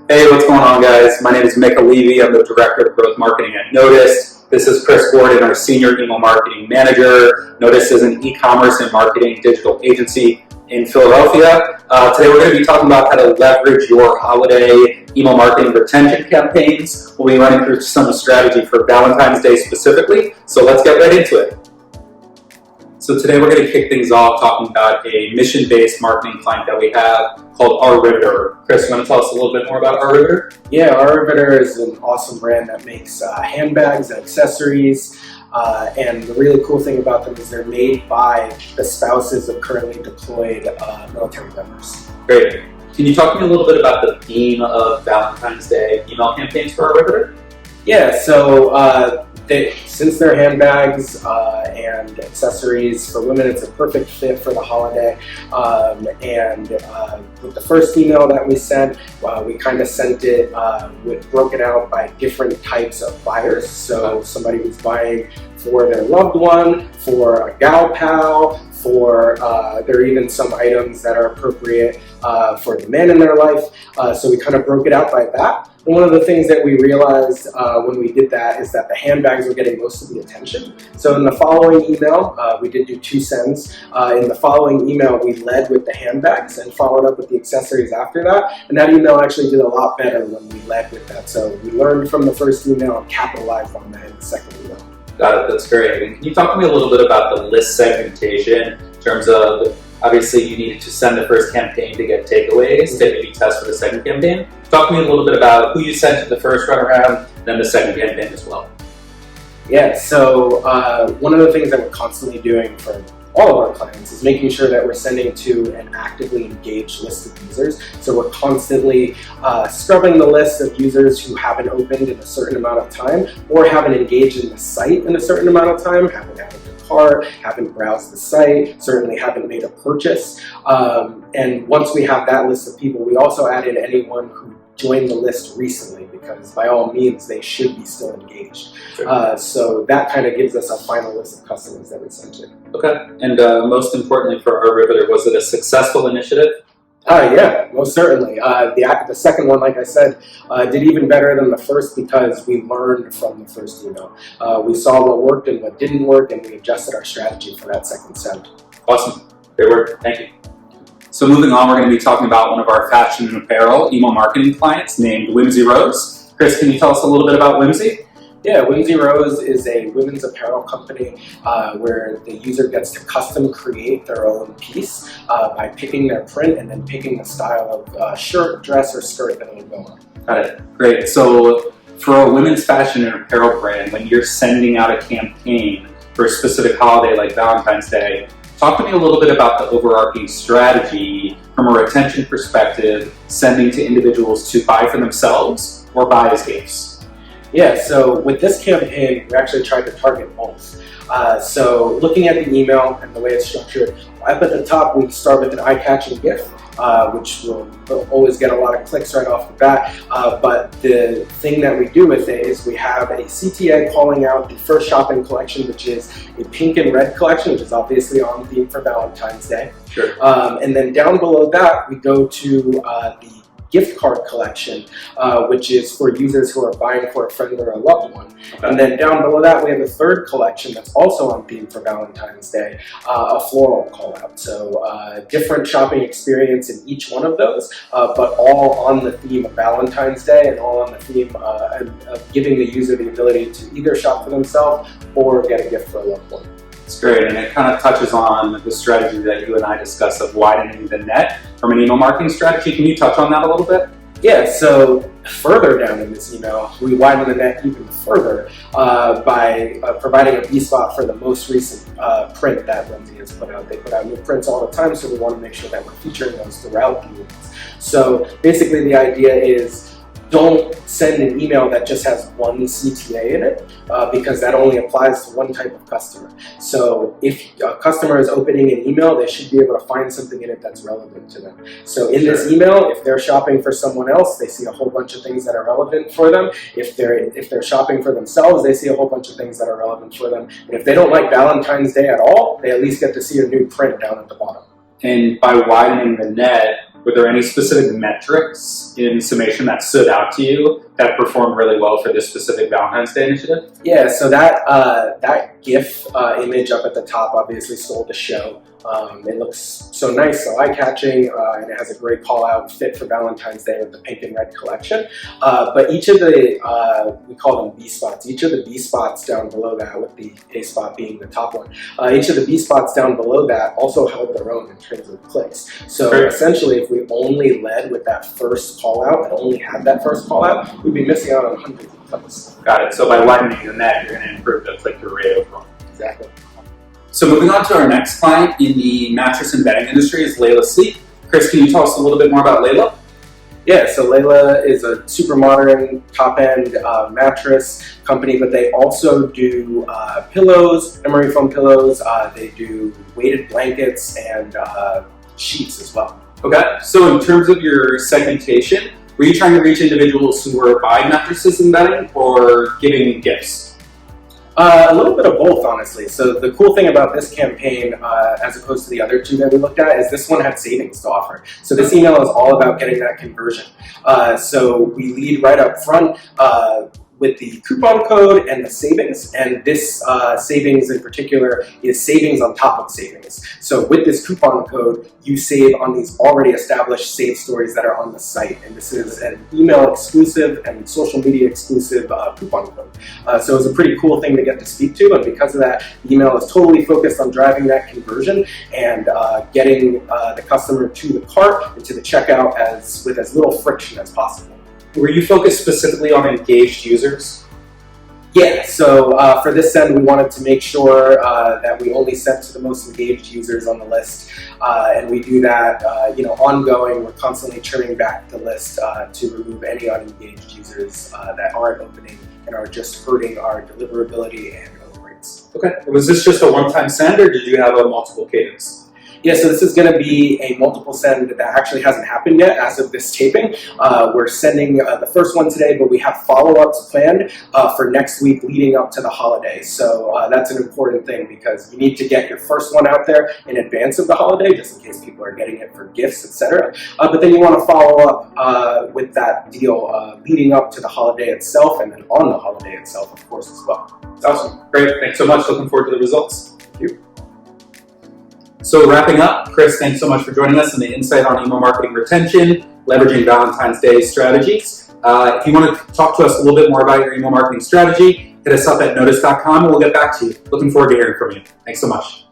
Hey, what's going on, guys? My name is Mika Levy. I'm the Director of Growth Marketing at Notice. This is Chris Gordon, our Senior Email Marketing Manager. Notice is an e-commerce and marketing digital agency in Philadelphia. Today we're going to be talking about how to leverage your holiday email marketing retention campaigns. We'll be running through some strategy for Valentine's Day specifically, so let's get right into it. So today we're going to kick things off talking about a mission-based marketing client that we have called Our Riveter. Chris, you want to tell us a little bit more about Our Riveter? Yeah, Our Riveter is an awesome brand that makes handbags and accessories. And the really cool thing about them is they're made by the spouses of currently deployed military members. Great. Can you talk to me a little bit about the theme of Valentine's Day email campaigns for Our Riveter? Yeah, so since they're handbags and accessories for women, it's a perfect fit for the holiday. With the first email that we sent, we kind of sent it broken out by different types of buyers. So somebody was buying for their loved one, for a gal pal, there are even some items that are appropriate for the man in their life. So we kind of broke it out by that. And one of the things that we realized when we did that is that the handbags were getting most of the attention. So in the following email, we did do 2 sends. In the following email, we led with the handbags and followed up with the accessories after that. And that email actually did a lot better when we led with that. So we learned from the first email and capitalized on that in the second email. Got it, that's great. And can you talk to me a little bit about the list segmentation in terms of, obviously you needed to send the first campaign to get takeaways to maybe test for the second campaign. Talk to me a little bit about who you sent to the first run around, then the second campaign as well. Yeah, so one of the things that we're constantly doing for all of our clients is making sure that we're sending to an actively engaged list of users. So we're constantly scrubbing the list of users who haven't opened in a certain amount of time or haven't engaged in the site in a certain amount of time, haven't added their cart, haven't browsed the site, certainly haven't made a purchase. And once we have that list of people, we also added anyone who joined the list recently, because by all means they should be still engaged. Sure. So that kind of gives us a final list of customers that we sent to. Okay, and most importantly for Our Riveter, was it a successful initiative? Yeah, most certainly. The second one, like I said, did even better than the first because we learned from the first email. We saw what worked and what didn't work, and we adjusted our strategy for that second send. Awesome, great work, thank you. So moving on, we're going to be talking about one of our fashion and apparel email marketing clients named Whimsy Rose. Chris, can you tell us a little bit about Whimsy? Yeah, Whimsy Rose is a women's apparel company where the user gets to custom create their own piece by picking their print and then picking the style of shirt, dress, or skirt that it'll go on. Got it. Great. So for a women's fashion and apparel brand, when you're sending out a campaign for a specific holiday like Valentine's Day, talk to me a little bit about the overarching strategy from a retention perspective, sending to individuals to buy for themselves or buy as gifts. Yeah, so with this campaign, we actually tried to target both. So looking at the email and the way it's structured, up at the top, we start with an eye-catching gift, which will always get a lot of clicks right off the bat. But the thing that we do with it is we have a CTA calling out the first shopping collection, which is a pink and red collection, which is obviously on theme for Valentine's Day. Sure. And then down below that, we go to the gift card collection, which is for users who are buying for a friend or a loved one. Okay. And then down below that, we have a third collection that's also on theme for Valentine's Day, a floral call out. So different shopping experience in each one of those, but all on the theme of Valentine's Day and all on the theme of giving the user the ability to either shop for themselves or get a gift for a loved one. It's great, and it kind of touches on the strategy that you and I discussed of widening the net from an email marketing strategy. Can you touch on that a little bit? Yeah, so further down in this email, we widen the net even further by providing a B-spot for the most recent print that Whimsy has put out. They put out new prints all the time, so we want to make sure that we're featuring those throughout the emails. So basically the idea is don't send an email that just has one CTA in it because that only applies to one type of customer. So if a customer is opening an email, they should be able to find something in it that's relevant to them. So in this email, if they're shopping for someone else, they see a whole bunch of things that are relevant for them. If they're shopping for themselves, they see a whole bunch of things that are relevant for them. And if they don't like Valentine's Day at all, they at least get to see a new print down at the bottom. And by widening the net, Were there any specific metrics in summation that stood out to you that performed really well for this specific Valentine's Day initiative? Yeah, so that GIF image up at the top obviously stole the show. It looks so nice, so eye-catching, and it has a great call-out fit for Valentine's Day with the pink and red collection. But each of the, we call them B spots, each of the B spots down below that, with the A spot being the top one, each of the B spots down below that also held their own in terms of clicks. So essentially, if we only led with that first call-out and only had that first call-out, we'd be missing out on hundreds of clicks. Got it. So by widening the net, you're going to improve the click-through rate overall. Exactly. So moving on to our next client in the mattress and bedding industry is Layla Sleep. Chris, can you tell us a little bit more about Layla? Yeah, so Layla is a super modern, top-end mattress company, but they also do pillows, memory foam pillows. They do weighted blankets and sheets as well. Okay, so in terms of your segmentation, were you trying to reach individuals who were buying mattresses and bedding or giving gifts? A little bit of both, honestly. So the cool thing about this campaign, as opposed to the other two that we looked at, is this one had savings to offer. So this email is all about getting that conversion. So we lead right up front with the coupon code and the savings, and this savings in particular is savings on top of savings. So with this coupon code, you save on these already established save stories that are on the site, and this is an email exclusive and social media exclusive coupon code. So it's a pretty cool thing to get to speak to, and because of that, the email is totally focused on driving that conversion and getting the customer to the cart and to the checkout with as little friction as possible. Were you focused specifically on engaged users? Yeah, so for this end, we wanted to make sure that we only sent to the most engaged users on the list, and we do that, ongoing. We're constantly churning back the list to remove any unengaged users that aren't opening and are just hurting our deliverability and open rates. Okay, was this just a one-time send, or did you have a multiple cadence? Yeah, so this is going to be a multiple send that actually hasn't happened yet as of this taping. We're sending the first one today, but we have follow-ups planned for next week leading up to the holiday. So that's an important thing because you need to get your first one out there in advance of the holiday, just in case people are getting it for gifts, etc. But then you want to follow up with that deal leading up to the holiday itself, and then on the holiday itself, of course, as well. Awesome. Great. Thanks so much. Looking forward to the results. Thank you. So wrapping up, Chris, thanks so much for joining us and the insight on email marketing retention, leveraging Valentine's Day strategies. If you want to talk to us a little bit more about your email marketing strategy, hit us up at notice.com and we'll get back to you. Looking forward to hearing from you. Thanks so much.